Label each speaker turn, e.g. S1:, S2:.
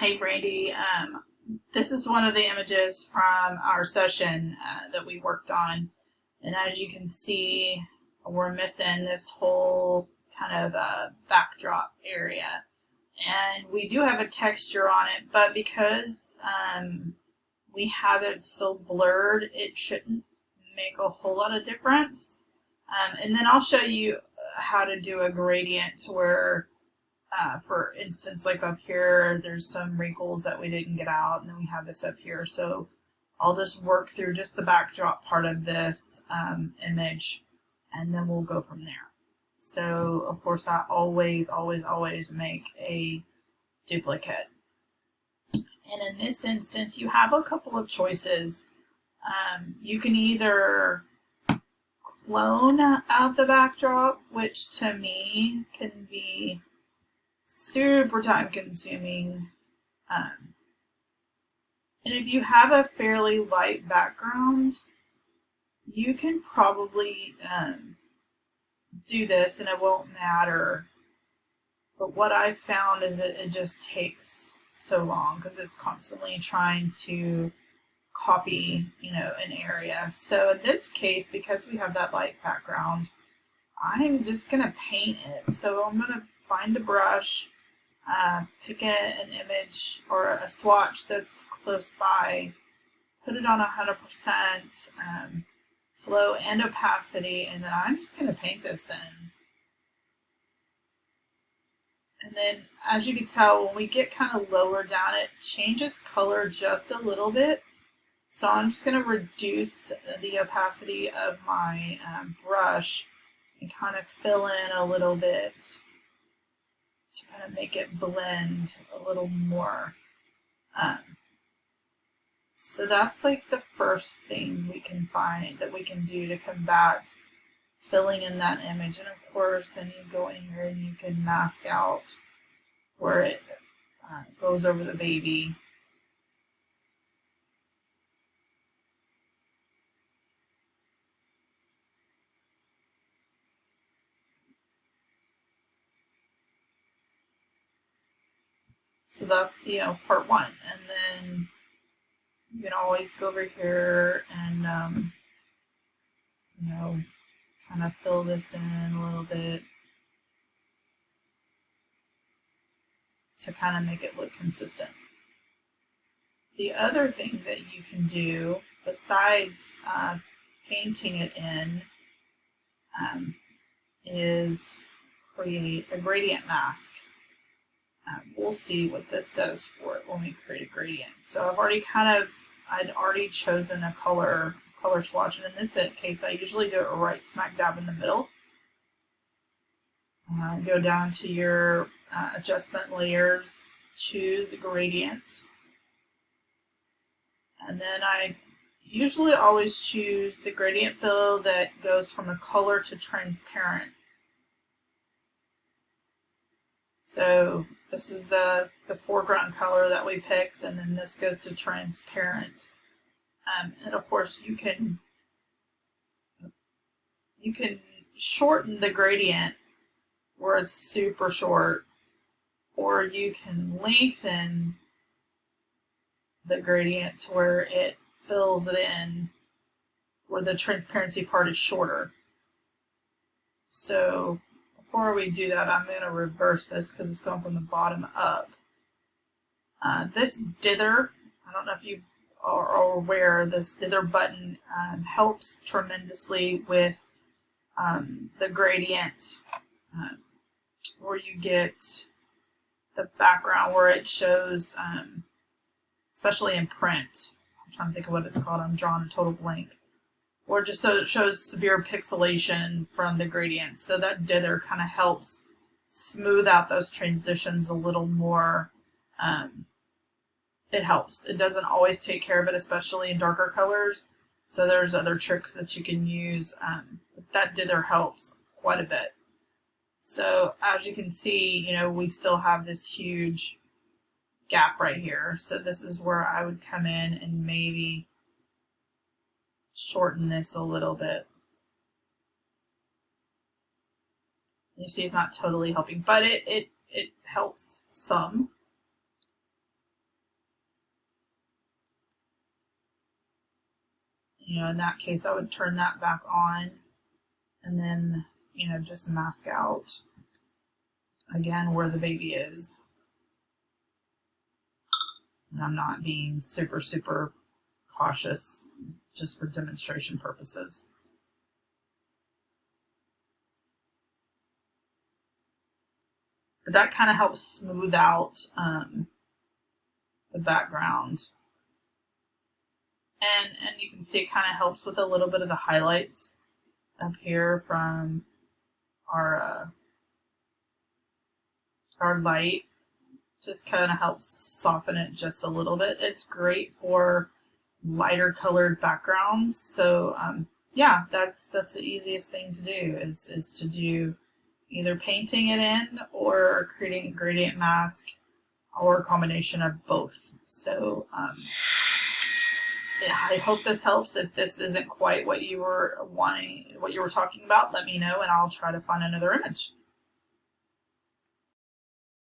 S1: Hey Brandy, this is one of the images from our session that we worked on, and as you can see, we're missing this whole kind of backdrop area, and we do have a texture on it, but because we have it so blurred, it shouldn't make a whole lot of difference. And then I'll show you how to do a gradient where for instance, like up here, there's some wrinkles that we didn't get out, and then we have this up here. So I'll just work through just the backdrop part of this image, and then we'll go from there. So, of course, I always make a duplicate. And in this instance, you have a couple of choices. You can either clone out the backdrop, which to me can be super time consuming. And if you have a fairly light background, you can probably do this and it won't matter. But what I've found is that it just takes so long because it's constantly trying to copy, an area. So in this case, because we have that light background, I'm just going to paint it. So I'm going to find a brush, pick an image or a swatch that's close by, put it on 100% flow and opacity, and then I'm just going to paint this in. And then, as you can tell, when we get kind of lower down, it changes color just a little bit. So I'm just going to reduce the opacity of my brush and kind of fill in a little bit to kind of make it blend a little more. So that's like the first thing we can find that we can do to combat filling in that image. And of course, then you go in here and you can mask out where it goes over the baby. So that's, part one. And then you can always go over here and, kind of fill this in a little bit to kind of make it look consistent. The other thing that you can do, besides painting it in, is create a gradient mask. We'll see what this does for it when we create a gradient. So I'd already chosen a color swatch, and in this case, I usually do it right smack dab in the middle. Go down to your adjustment layers, choose gradient, and then I usually always choose the gradient fill that goes from a color to transparent. So this is the foreground color that we picked, and then this goes to transparent. And of course, you can shorten the gradient where it's super short, or you can lengthen the gradient to where it fills it in, where the transparency part is shorter. So before we do that, I'm going to reverse this because it's going from the bottom up. This dither, I don't know if you are aware, this dither button helps tremendously with the gradient, where you get the background where it shows, especially in print. I'm trying to think of what it's called. I'm drawing a total blank. Or just so it shows severe pixelation from the gradient. So that dither kind of helps smooth out those transitions a little more. It helps. It doesn't always take care of it, especially in darker colors. So there's other tricks that you can use. But that dither helps quite a bit. So as you can see, we still have this huge gap right here. So this is where I would come in and maybe shorten this a little bit. You see it's not totally helping, but it helps some. in that case, I would turn that back on and then, just mask out again where the baby is. And I'm not being super, super cautious, just for demonstration purposes. But that kind of helps smooth out the background. And you can see it kind of helps with a little bit of the highlights up here from our light. Just kind of helps soften it just a little bit. It's great for lighter colored backgrounds. So yeah, that's the easiest thing to do is to do either painting it in or creating a gradient mask or a combination of both. So yeah, I hope this helps. If this isn't quite what you were wanting, what you were talking about, let me know and I'll try to find another image.